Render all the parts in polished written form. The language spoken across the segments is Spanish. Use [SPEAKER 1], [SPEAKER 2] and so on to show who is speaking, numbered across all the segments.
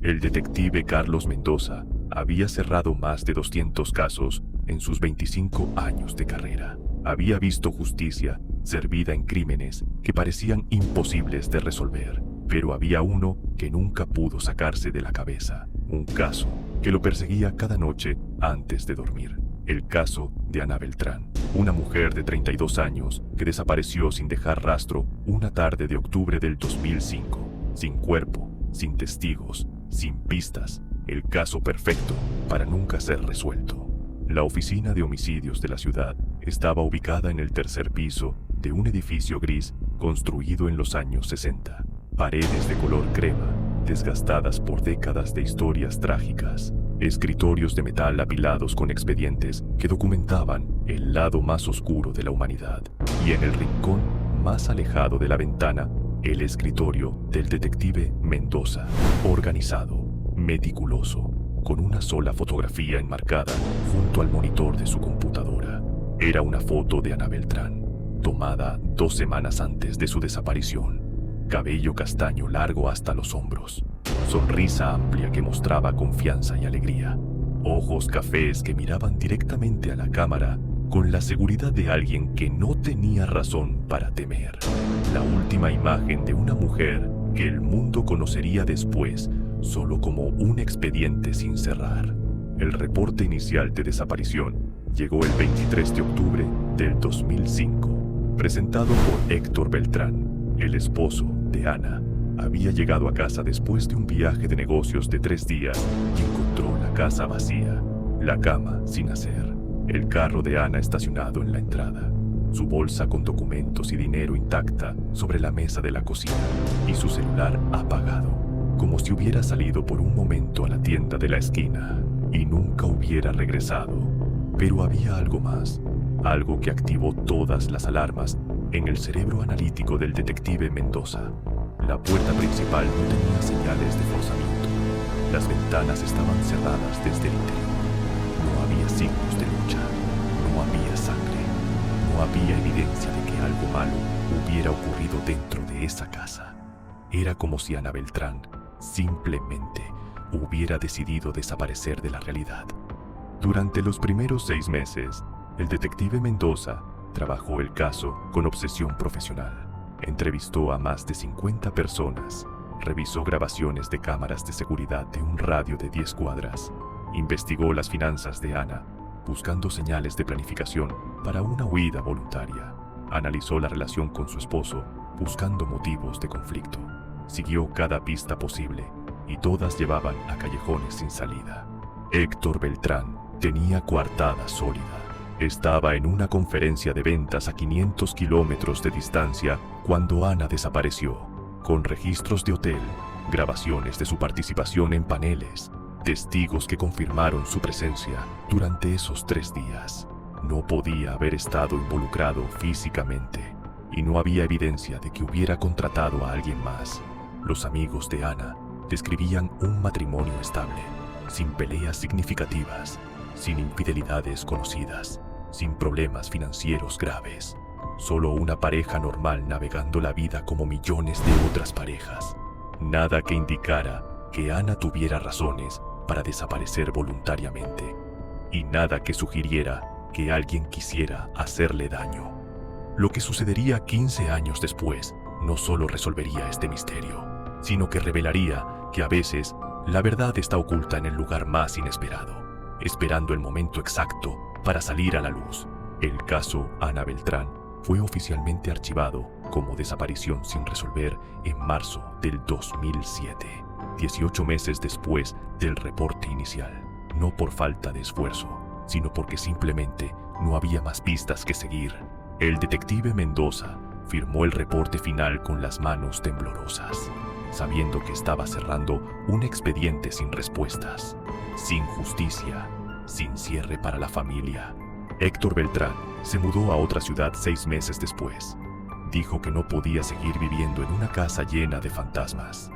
[SPEAKER 1] El detective Carlos Mendoza había cerrado más de 200 casos en sus 25 años de carrera. Había visto justicia servida en crímenes que parecían imposibles de resolver, pero había uno que nunca pudo sacarse de la cabeza, un caso que lo perseguía cada noche antes de dormir. El caso de Ana Beltrán, una mujer de 32 años que desapareció sin dejar rastro una tarde de octubre del 2005, sin cuerpo, sin testigos, sin pistas, el caso perfecto para nunca ser resuelto. La oficina de homicidios de la ciudad estaba ubicada en el tercer piso de un edificio gris construido en los años 60. Paredes de color crema, desgastadas por décadas de historias trágicas. Escritorios de metal apilados con expedientes que documentaban el lado más oscuro de la humanidad. Y en el rincón más alejado de la ventana, el escritorio del detective Mendoza, organizado, meticuloso, con una sola fotografía enmarcada junto al monitor de su computadora. Era una foto de Ana Beltrán, tomada 2 semanas antes de su desaparición. Cabello castaño largo hasta los hombros, sonrisa amplia que mostraba confianza y alegría, ojos cafés que miraban directamente a la cámara con la seguridad de alguien que no tenía razón para temer. La última imagen de una mujer que el mundo conocería después solo como un expediente sin cerrar. El reporte inicial de desaparición llegó el 23 de octubre del 2005, presentado por Héctor Beltrán. El esposo de Ana había llegado a casa después de un viaje de negocios de 3 días y encontró la casa vacía, la cama sin hacer, el carro de Ana estacionado en la entrada, su bolsa con documentos y dinero intacta sobre la mesa de la cocina y su celular apagado, como si hubiera salido por un momento a la tienda de la esquina y nunca hubiera regresado. Pero había algo más, algo que activó todas las alarmas en el cerebro analítico del detective Mendoza. La puerta principal no tenía señales de forzamiento. Las ventanas estaban cerradas desde el interior. No había signos de lucha. No había sangre. No había evidencia de que algo malo hubiera ocurrido dentro de esa casa. Era como si Ana Beltrán simplemente hubiera decidido desaparecer de la realidad. Durante los primeros 6 meses, el detective Mendoza trabajó el caso con obsesión profesional. Entrevistó a más de 50 personas, revisó grabaciones de cámaras de seguridad de un radio de 10 cuadras, investigó las finanzas de Ana, buscando señales de planificación para una huida voluntaria, analizó la relación con su esposo, buscando motivos de conflicto, siguió cada pista posible y todas llevaban a callejones sin salida. Héctor Beltrán tenía coartada sólida. Estaba en una conferencia de ventas a 500 kilómetros de distancia cuando Ana desapareció, con registros de hotel, grabaciones de su participación en paneles, testigos que confirmaron su presencia durante esos 3 días. No podía haber estado involucrado físicamente y no había evidencia de que hubiera contratado a alguien más. Los amigos de Ana describían un matrimonio estable, sin peleas significativas, sin infidelidades conocidas, sin problemas financieros graves. Solo una pareja normal navegando la vida como millones de otras parejas. Nada que indicara que Ana tuviera razones para desaparecer voluntariamente. Y nada que sugiriera que alguien quisiera hacerle daño. Lo que sucedería 15 años después no solo resolvería este misterio, sino que revelaría que a veces la verdad está oculta en el lugar más inesperado, esperando el momento exacto para salir a la luz. El caso Ana Beltrán fue oficialmente archivado como desaparición sin resolver en marzo del 2007, 18 meses después del reporte inicial. No por falta de esfuerzo, sino porque simplemente no había más pistas que seguir. El detective Mendoza firmó el reporte final con las manos temblorosas, sabiendo que estaba cerrando un expediente sin respuestas, sin justicia, sin cierre para la familia. Héctor Beltrán se mudó a otra ciudad 6 meses después. Dijo que no podía seguir viviendo en una casa llena de fantasmas.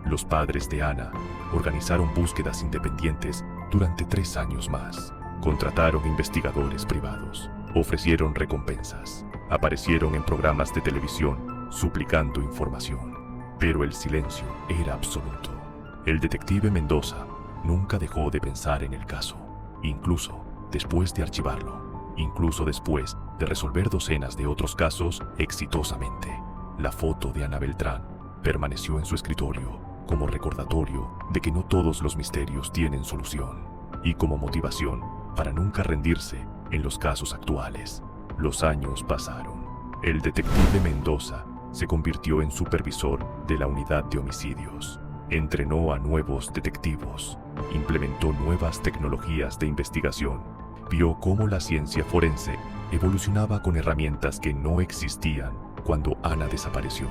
[SPEAKER 1] Los padres de Ana organizaron búsquedas independientes durante 3 años más. Contrataron investigadores privados, ofrecieron recompensas, aparecieron en programas de televisión suplicando información. Pero el silencio era absoluto. El detective Mendoza nunca dejó de pensar en el caso, incluso después de archivarlo, incluso después de resolver docenas de otros casos exitosamente. La foto de Ana Beltrán permaneció en su escritorio como recordatorio de que no todos los misterios tienen solución y como motivación para nunca rendirse en los casos actuales. Los años pasaron. El detective Mendoza se convirtió en supervisor de la unidad de homicidios. Entrenó a nuevos detectivos, implementó nuevas tecnologías de investigación, vio cómo la ciencia forense evolucionaba con herramientas que no existían cuando Ana desapareció.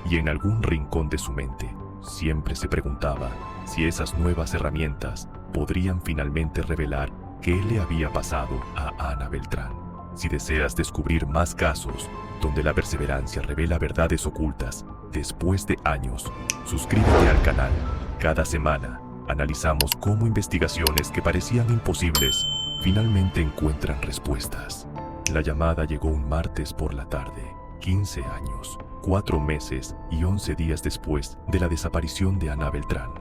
[SPEAKER 1] Y en algún rincón de su mente siempre se preguntaba si esas nuevas herramientas podrían finalmente revelar qué le había pasado a Ana Beltrán. Si deseas descubrir más casos donde la perseverancia revela verdades ocultas después de años, suscríbete al canal. Cada semana analizamos cómo investigaciones que parecían imposibles finalmente encuentran respuestas. La llamada llegó un martes por la tarde, 15 años, 4 meses y 11 días después de la desaparición de Ana Beltrán.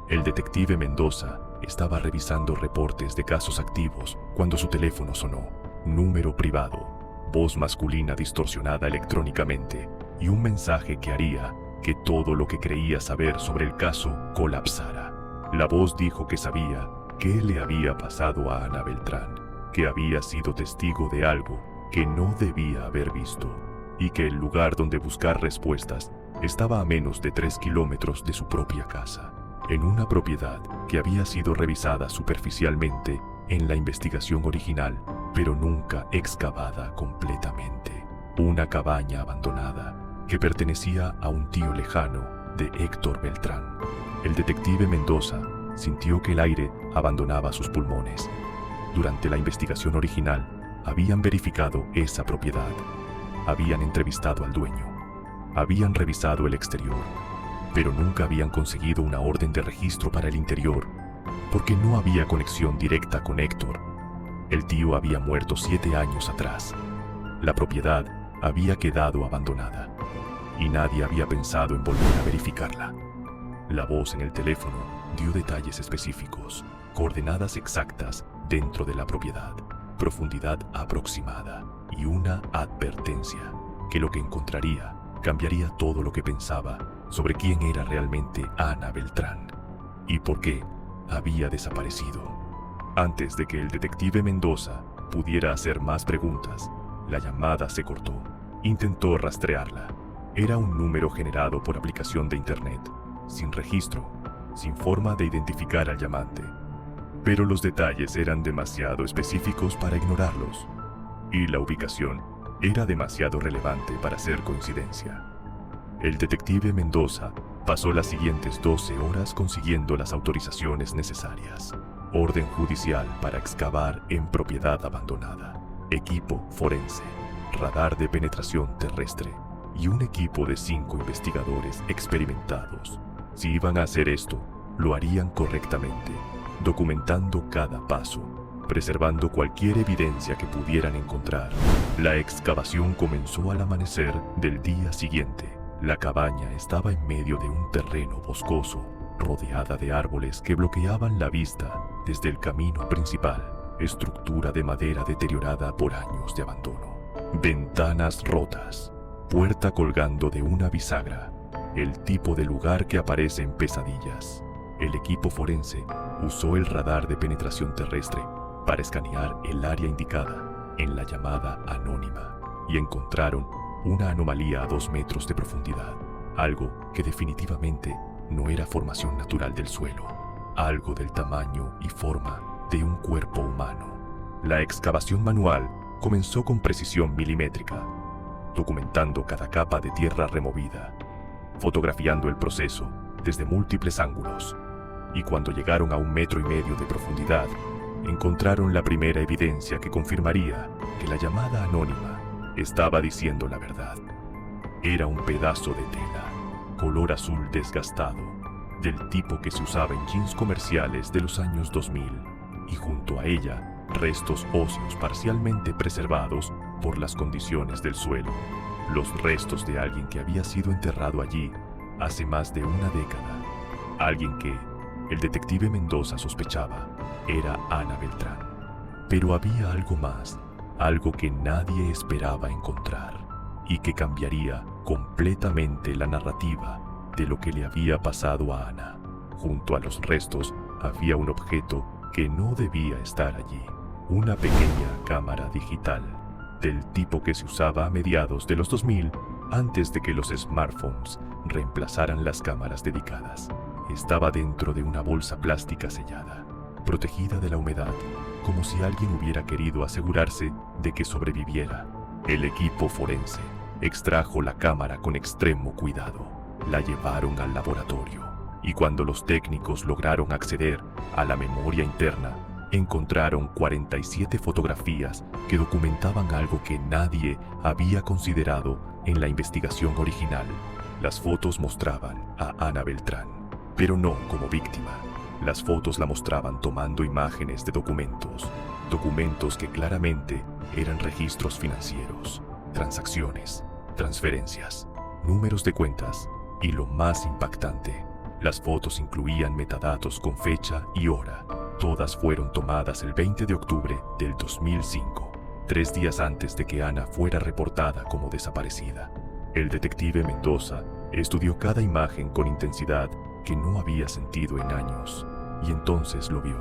[SPEAKER 1] El detective Mendoza estaba revisando reportes de casos activos cuando su teléfono sonó. Número privado, voz masculina distorsionada electrónicamente y un mensaje que haría que todo lo que creía saber sobre el caso colapsara. La voz dijo que sabía qué le había pasado a Ana Beltrán, que había sido testigo de algo que no debía haber visto y que el lugar donde buscar respuestas estaba a menos de 3 kilómetros de su propia casa, en una propiedad que había sido revisada superficialmente en la investigación original, pero nunca excavada completamente. Una cabaña abandonada que pertenecía a un tío lejano de Héctor Beltrán. El detective Mendoza sintió que el aire abandonaba sus pulmones. Durante la investigación original, habían verificado esa propiedad. Habían entrevistado al dueño. Habían revisado el exterior, pero nunca habían conseguido una orden de registro para el interior, porque no había conexión directa con Héctor. El tío había muerto 7 años atrás. La propiedad había quedado abandonada y nadie había pensado en volver a verificarla. La voz en el teléfono dio detalles específicos, coordenadas exactas dentro de la propiedad, profundidad aproximada y una advertencia que lo que encontraría cambiaría todo lo que pensaba sobre quién era realmente Ana Beltrán y por qué había desaparecido. Antes de que el detective Mendoza pudiera hacer más preguntas, la llamada se cortó. Intentó rastrearla. Era un número generado por aplicación de internet, sin registro, sin forma de identificar al llamante. Pero los detalles eran demasiado específicos para ignorarlos, y la ubicación era demasiado relevante para ser coincidencia. El detective Mendoza pasó las siguientes 12 horas consiguiendo las autorizaciones necesarias. Orden judicial para excavar en propiedad abandonada, equipo forense, radar de penetración terrestre y un equipo de 5 investigadores experimentados. Si iban a hacer esto, lo harían correctamente, documentando cada paso, preservando cualquier evidencia que pudieran encontrar. La excavación comenzó al amanecer del día siguiente. La cabaña estaba en medio de un terreno boscoso, rodeada de árboles que bloqueaban la vista desde el camino principal, estructura de madera deteriorada por años de abandono, ventanas rotas, puerta colgando de una bisagra, el tipo de lugar que aparece en Pesadillas. El equipo forense usó el radar de penetración terrestre para escanear el área indicada en la llamada anónima y encontraron una anomalía a 2 metros de profundidad, algo que definitivamente no era formación natural del suelo, algo del tamaño y forma de un cuerpo humano. La excavación manual comenzó con precisión milimétrica, documentando cada capa de tierra removida, fotografiando el proceso desde múltiples ángulos, y cuando llegaron a 1,5 metros de profundidad, encontraron la primera evidencia que confirmaría que la llamada anónima estaba diciendo la verdad. Era un pedazo de tela, color azul desgastado, del tipo que se usaba en jeans comerciales de los años 2000, y junto a ella, restos óseos parcialmente preservados por las condiciones del suelo, los restos de alguien que había sido enterrado allí hace más de una década, alguien que, El detective Mendoza sospechaba, era Ana Beltrán. Pero había algo más, algo que nadie esperaba encontrar, y que cambiaría completamente la narrativa de lo que le había pasado a Ana. Junto a los restos había un objeto que no debía estar allí, una pequeña cámara digital, del tipo que se usaba a mediados de los 2000, antes de que los smartphones reemplazaran las cámaras dedicadas. Estaba dentro de una bolsa plástica sellada, protegida de la humedad, como si alguien hubiera querido asegurarse de que sobreviviera. El equipo forense extrajo la cámara con extremo cuidado, la llevaron al laboratorio, y cuando los técnicos lograron acceder a la memoria interna, encontraron 47 fotografías que documentaban algo que nadie había considerado en la investigación original. Las fotos mostraban a Ana Beltrán, pero no como víctima. Las fotos la mostraban tomando imágenes de documentos que claramente eran registros financieros, transacciones, transferencias, números de cuentas y, lo más impactante, las fotos incluían metadatos con fecha y hora. Todas fueron tomadas el 20 de octubre del 2005, 3 días antes de que Ana fuera reportada como desaparecida. El detective Mendoza estudió cada imagen con intensidad que no había sentido en años, y entonces lo vio,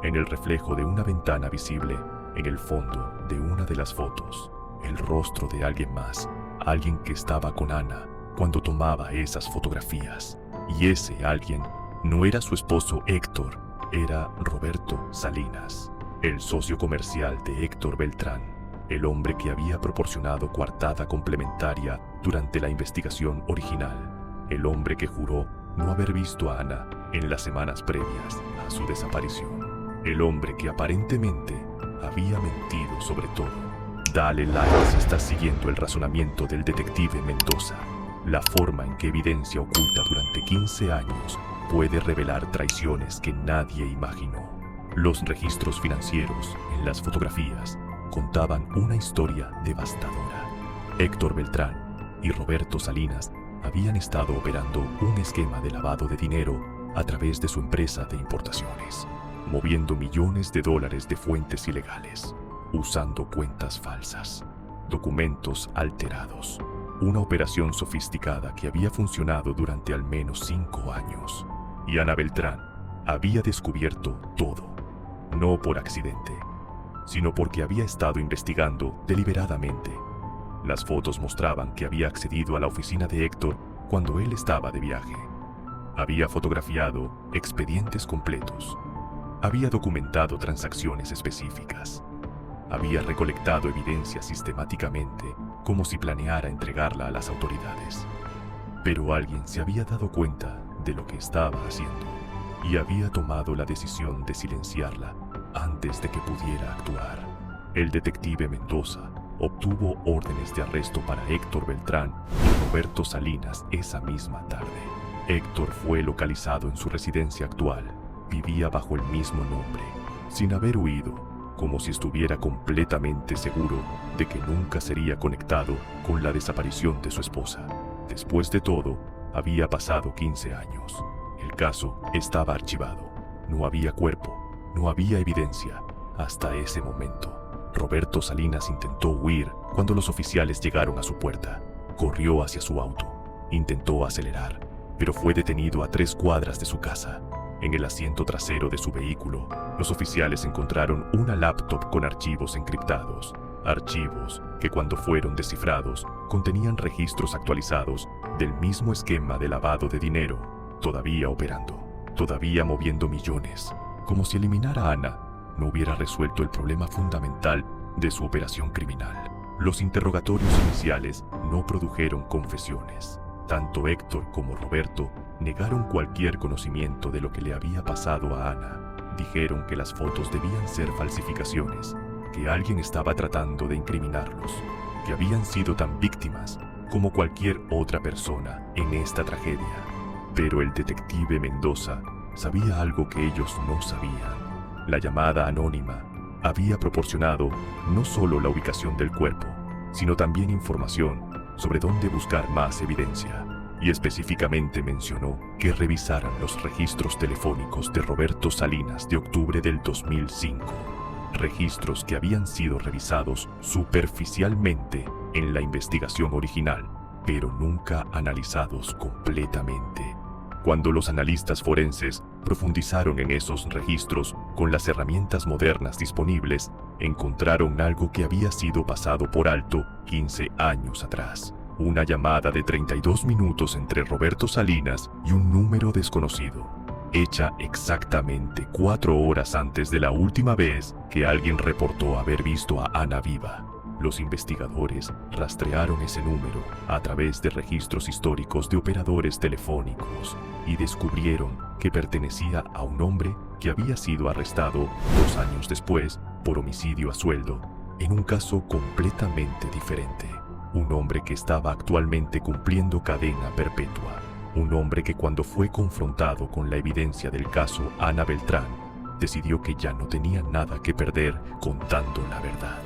[SPEAKER 1] en el reflejo de una ventana visible, en el fondo de una de las fotos, el rostro de alguien más, alguien que estaba con Ana cuando tomaba esas fotografías. Y ese alguien no era su esposo Héctor, era Roberto Salinas, el socio comercial de Héctor Beltrán, el hombre que había proporcionado coartada complementaria durante la investigación original, el hombre que juró no haber visto a Ana en las semanas previas a su desaparición, el hombre que aparentemente había mentido sobre todo. Dale like si estás siguiendo el razonamiento del detective Mendoza. La forma en que evidencia oculta durante 15 años puede revelar traiciones que nadie imaginó. Los registros financieros en las fotografías contaban una historia devastadora. Héctor Beltrán y Roberto Salinas habían estado operando un esquema de lavado de dinero a través de su empresa de importaciones, moviendo millones de dólares de fuentes ilegales, usando cuentas falsas, documentos alterados. Una operación sofisticada que había funcionado durante al menos 5 años. Y Ana Beltrán había descubierto todo, no por accidente, sino porque había estado investigando deliberadamente. Las fotos mostraban que había accedido a la oficina de Héctor cuando él estaba de viaje. Había fotografiado expedientes completos. Había documentado transacciones específicas. Había recolectado evidencia sistemáticamente, como si planeara entregarla a las autoridades. Pero alguien se había dado cuenta de lo que estaba haciendo y había tomado la decisión de silenciarla antes de que pudiera actuar. El detective Mendoza obtuvo órdenes de arresto para Héctor Beltrán y Roberto Salinas esa misma tarde. Héctor fue localizado en su residencia actual. Vivía bajo el mismo nombre, sin haber huido, como si estuviera completamente seguro de que nunca sería conectado con la desaparición de su esposa. Después de todo, había pasado 15 años. El caso estaba archivado. No había cuerpo, no había evidencia. Hasta ese momento, Roberto Salinas intentó huir cuando los oficiales llegaron a su puerta. Corrió hacia su auto. Intentó acelerar, pero fue detenido a 3 cuadras de su casa. En el asiento trasero de su vehículo, los oficiales encontraron una laptop con archivos encriptados. Archivos que, cuando fueron descifrados, contenían registros actualizados del mismo esquema de lavado de dinero, todavía operando, todavía moviendo millones, como si eliminar a Ana no hubiera resuelto el problema fundamental de su operación criminal. Los interrogatorios iniciales no produjeron confesiones. Tanto Héctor como Roberto negaron cualquier conocimiento de lo que le había pasado a Ana. Dijeron que las fotos debían ser falsificaciones, que alguien estaba tratando de incriminarlos, que habían sido tan víctimas como cualquier otra persona en esta tragedia. Pero el detective Mendoza sabía algo que ellos no sabían. La llamada anónima había proporcionado no solo la ubicación del cuerpo, sino también información sobre dónde buscar más evidencia. y específicamente mencionó que revisaran los registros telefónicos de Roberto Salinas de octubre del 2005, registros que habían sido revisados superficialmente en la investigación original, pero nunca analizados completamente. Cuando los analistas forenses profundizaron en esos registros con las herramientas modernas disponibles, encontraron algo que había sido pasado por alto 15 años atrás. Una llamada de 32 minutos entre Roberto Salinas y un número desconocido, hecha exactamente 4 horas antes de la última vez que alguien reportó haber visto a Ana viva. Los investigadores rastrearon ese número a través de registros históricos de operadores telefónicos y descubrieron que pertenecía a un hombre que había sido arrestado 2 años después por homicidio a sueldo, en un caso completamente diferente. Un hombre que estaba actualmente cumpliendo cadena perpetua. Un hombre que cuando fue confrontado con la evidencia del caso Ana Beltrán, decidió que ya no tenía nada que perder contando la verdad.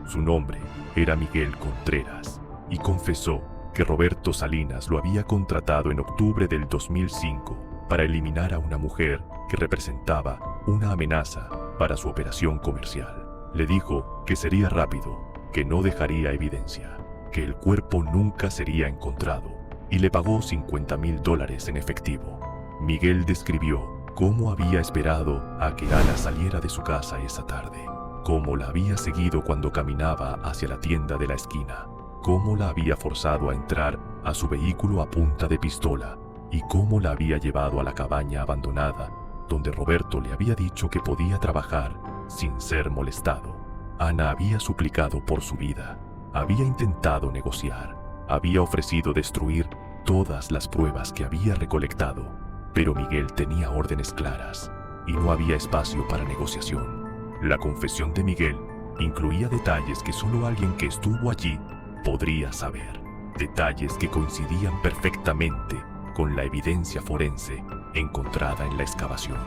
[SPEAKER 1] Su nombre era Miguel Contreras y confesó que Roberto Salinas lo había contratado en octubre del 2005 para eliminar a una mujer que representaba una amenaza para su operación comercial. Le dijo que sería rápido, que no dejaría evidencia, que el cuerpo nunca sería encontrado y le pagó $50,000 en efectivo. Miguel describió cómo había esperado a que Ana saliera de su casa esa tarde, cómo la había seguido cuando caminaba hacia la tienda de la esquina, cómo la había forzado a entrar a su vehículo a punta de pistola y cómo la había llevado a la cabaña abandonada donde Roberto le había dicho que podía trabajar sin ser molestado. Ana había suplicado por su vida, había intentado negociar, había ofrecido destruir todas las pruebas que había recolectado, pero Miguel tenía órdenes claras y no había espacio para negociación. La confesión de Miguel incluía detalles que solo alguien que estuvo allí podría saber, detalles que coincidían perfectamente con la evidencia forense encontrada en la excavación.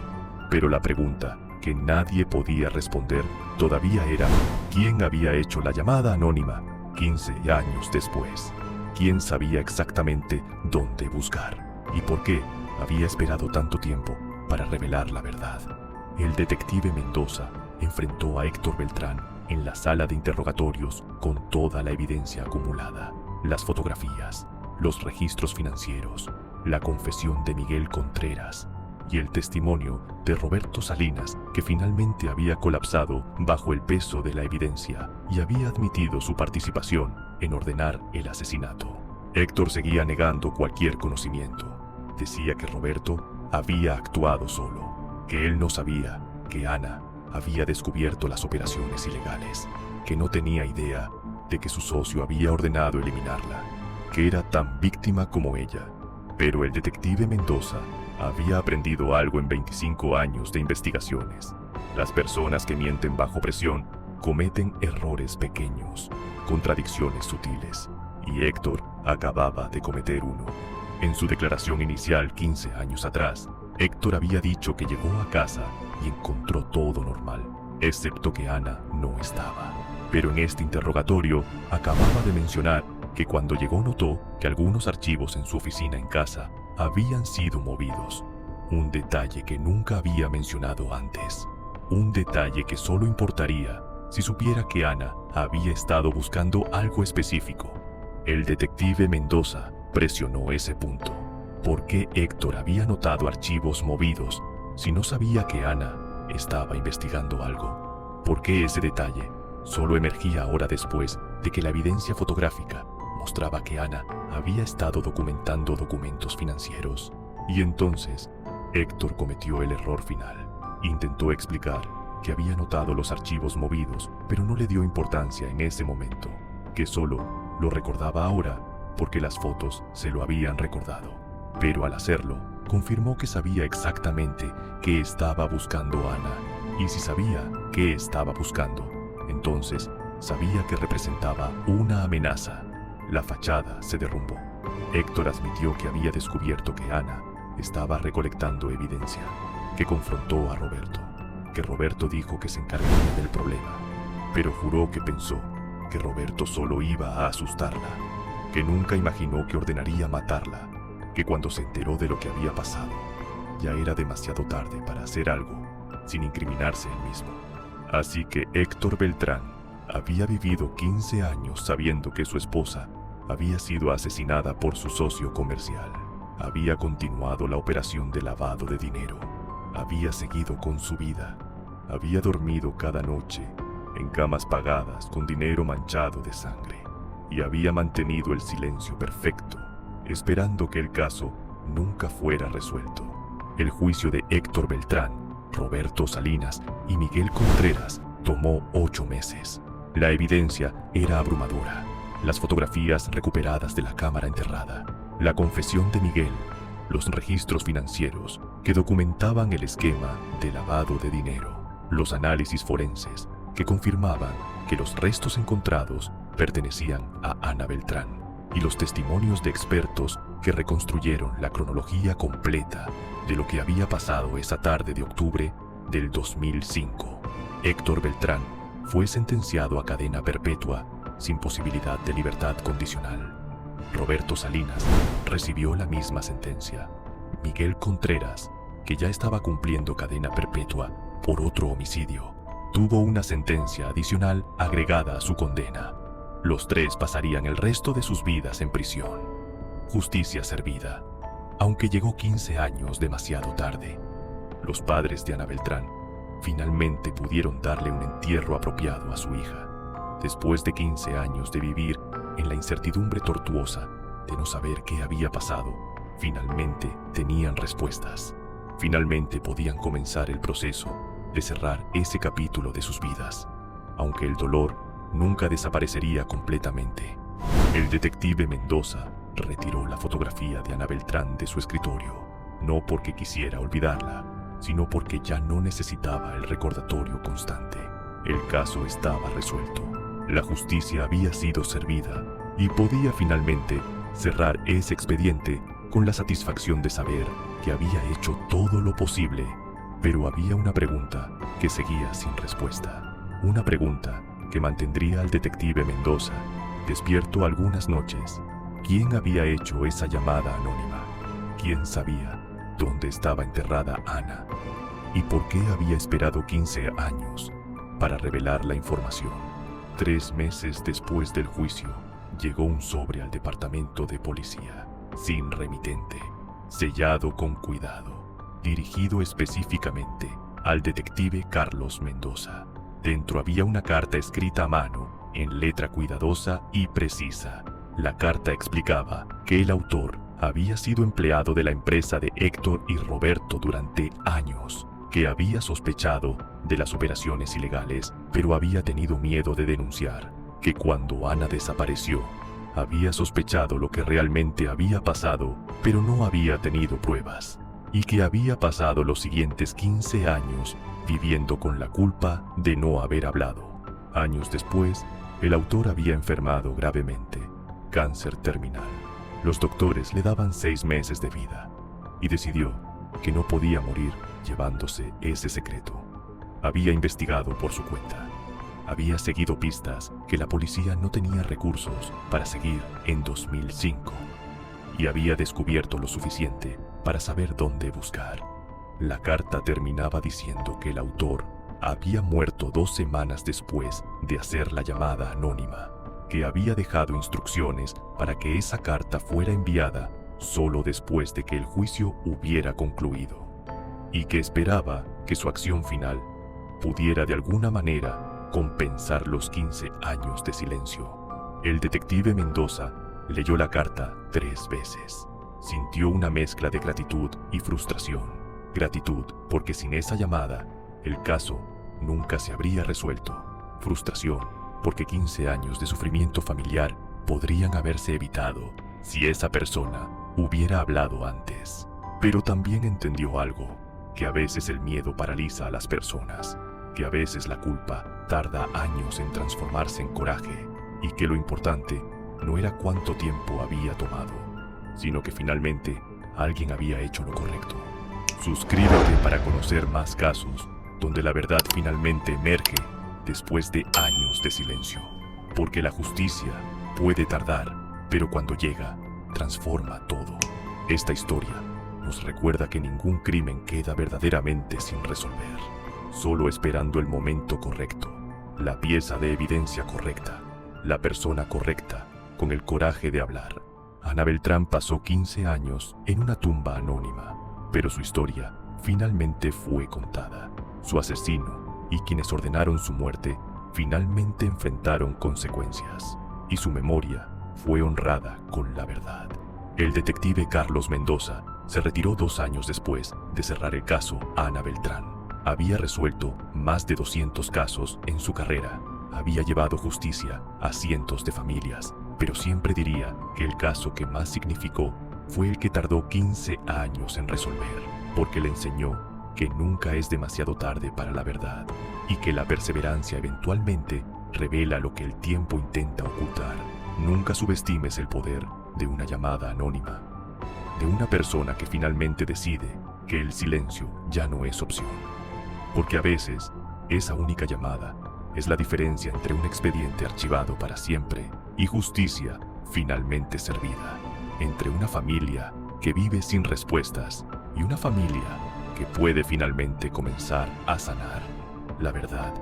[SPEAKER 1] Pero la pregunta que nadie podía responder todavía era ¿quién había hecho la llamada anónima 15 años después? ¿Quién sabía exactamente dónde buscar? ¿Y por qué había esperado tanto tiempo para revelar la verdad? El detective Mendoza enfrentó a Héctor Beltrán en la sala de interrogatorios con toda la evidencia acumulada, las fotografías, los registros financieros, la confesión de Miguel Contreras y el testimonio de Roberto Salinas, que finalmente había colapsado bajo el peso de la evidencia y había admitido su participación en ordenar el asesinato. Héctor seguía negando cualquier conocimiento. Decía que Roberto había actuado solo, que él no sabía que Ana había descubierto las operaciones ilegales, que no tenía idea de que su socio había ordenado eliminarla, que era tan víctima como ella. Pero el detective Mendoza había aprendido algo en 25 años de investigaciones. Las personas que mienten bajo presión cometen errores pequeños, contradicciones sutiles, y Héctor acababa de cometer uno. En su declaración inicial 15 años atrás, Héctor había dicho que llegó a casa y encontró todo normal, excepto que Ana no estaba. Pero en este interrogatorio acababa de mencionar que cuando llegó notó que algunos archivos en su oficina en casa habían sido movidos. Un detalle que nunca había mencionado antes. Un detalle que solo importaría si supiera que Ana había estado buscando algo específico. El detective Mendoza presionó ese punto. ¿Por qué Héctor había notado archivos movidos si no sabía que Ana estaba investigando algo? ¿Por qué ese detalle solo emergía ahora después de que la evidencia fotográfica mostraba que Ana había estado documentando documentos financieros? Y entonces, Héctor cometió el error final. Intentó explicar que había notado los archivos movidos, pero no le dio importancia en ese momento, que solo lo recordaba ahora porque las fotos se lo habían recordado. Pero al hacerlo, confirmó que sabía exactamente qué estaba buscando Ana, y si sabía qué estaba buscando, entonces sabía que representaba una amenaza. La fachada se derrumbó. Héctor admitió que había descubierto que Ana estaba recolectando evidencia, que confrontó a Roberto, que Roberto dijo que se encargaría del problema, pero juró que pensó que Roberto solo iba a asustarla, que nunca imaginó que ordenaría matarla que cuando se enteró de lo que había pasado, ya era demasiado tarde para hacer algo sin incriminarse él mismo. Así que Héctor Beltrán había vivido 15 años sabiendo que su esposa había sido asesinada por su socio comercial. Había continuado la operación de lavado de dinero. Había seguido con su vida. Había dormido cada noche en camas pagadas con dinero manchado de sangre. Y había mantenido el silencio perfecto, esperando que el caso nunca fuera resuelto. El juicio de Héctor Beltrán, Roberto Salinas y Miguel Contreras tomó 8 meses. La evidencia era abrumadora. Las fotografías recuperadas de la cámara enterrada, la confesión de Miguel, los registros financieros que documentaban el esquema de lavado de dinero, los análisis forenses que confirmaban que los restos encontrados pertenecían a Ana Beltrán, y los testimonios de expertos que reconstruyeron la cronología completa de lo que había pasado esa tarde de octubre del 2005. Héctor Beltrán fue sentenciado a cadena perpetua sin posibilidad de libertad condicional. Roberto Salinas recibió la misma sentencia. Miguel Contreras, que ya estaba cumpliendo cadena perpetua por otro homicidio, tuvo una sentencia adicional agregada a su condena. Los 3 pasarían el resto de sus vidas en prisión. Justicia servida, aunque llegó 15 años demasiado tarde. Los padres de Ana Beltrán finalmente pudieron darle un entierro apropiado a su hija. Después de 15 años de vivir en la incertidumbre tortuosa de no saber qué había pasado, finalmente tenían respuestas. Finalmente podían comenzar el proceso de cerrar ese capítulo de sus vidas, aunque el dolor nunca desaparecería completamente. El detective Mendoza retiró la fotografía de Ana Beltrán de su escritorio, no porque quisiera olvidarla, sino porque ya no necesitaba el recordatorio constante. El caso estaba resuelto. La justicia había sido servida y podía finalmente cerrar ese expediente con la satisfacción de saber que había hecho todo lo posible. Pero había una pregunta que seguía sin respuesta. Una pregunta que mantendría al detective Mendoza despierto algunas noches. ¿Quién había hecho esa llamada anónima? ¿Quién sabía dónde estaba enterrada Ana? ¿Y por qué había esperado 15 años para revelar la información? 3 meses después del juicio, llegó un sobre al departamento de policía, sin remitente, sellado con cuidado, dirigido específicamente al detective Carlos Mendoza. Dentro había una carta escrita a mano, en letra cuidadosa y precisa. La carta explicaba que el autor había sido empleado de la empresa de Héctor y Roberto durante años, que había sospechado de las operaciones ilegales, pero había tenido miedo de denunciar, que cuando Ana desapareció, había sospechado lo que realmente había pasado, pero no había tenido pruebas, y que había pasado los siguientes 15 años viviendo con la culpa de no haber hablado. Años después, el autor había enfermado gravemente, cáncer terminal. Los doctores le daban 6 meses de vida, y decidió que no podía morir llevándose ese secreto. Había investigado por su cuenta. Había seguido pistas que la policía no tenía recursos para seguir en 2005, y había descubierto lo suficiente para saber dónde buscar. La carta terminaba diciendo que el autor había muerto 2 semanas después de hacer la llamada anónima, que había dejado instrucciones para que esa carta fuera enviada solo después de que el juicio hubiera concluido, y que esperaba que su acción final pudiera de alguna manera compensar los 15 años de silencio. El detective Mendoza leyó la carta 3 veces. Sintió una mezcla de gratitud y frustración. Gratitud porque sin esa llamada, el caso nunca se habría resuelto. Frustración porque 15 años de sufrimiento familiar podrían haberse evitado si esa persona hubiera hablado antes. Pero también entendió algo, que a veces el miedo paraliza a las personas, que a veces la culpa tarda años en transformarse en coraje, y que lo importante no era cuánto tiempo había tomado, sino que finalmente alguien había hecho lo correcto. Suscríbete para conocer más casos donde la verdad finalmente emerge después de años de silencio, porque la justicia puede tardar, pero cuando llega, transforma todo. Esta historia nos recuerda que ningún crimen queda verdaderamente sin resolver, solo esperando el momento correcto, la pieza de evidencia correcta, la persona correcta, con el coraje de hablar. Ana Beltrán pasó 15 años en una tumba anónima, pero su historia finalmente fue contada. Su asesino y quienes ordenaron su muerte finalmente enfrentaron consecuencias, y su memoria fue honrada con la verdad. El detective Carlos Mendoza se retiró 2 años después de cerrar el caso a Ana Beltrán. Había resuelto más de 200 casos en su carrera. Había llevado justicia a cientos de familias, pero siempre diría que el caso que más significó fue el que tardó 15 años en resolver, porque le enseñó que nunca es demasiado tarde para la verdad y que la perseverancia eventualmente revela lo que el tiempo intenta ocultar. Nunca subestimes el poder de una llamada anónima, de una persona que finalmente decide que el silencio ya no es opción. Porque a veces, esa única llamada es la diferencia entre un expediente archivado para siempre y justicia finalmente servida. Entre una familia que vive sin respuestas y una familia que puede finalmente comenzar a sanar. La verdad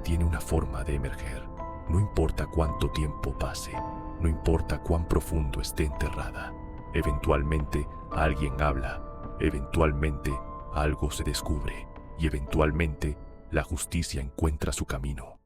[SPEAKER 1] tiene una forma de emerger. No importa cuánto tiempo pase, no importa cuán profundo esté enterrada. Eventualmente alguien habla, eventualmente algo se descubre y eventualmente la justicia encuentra su camino.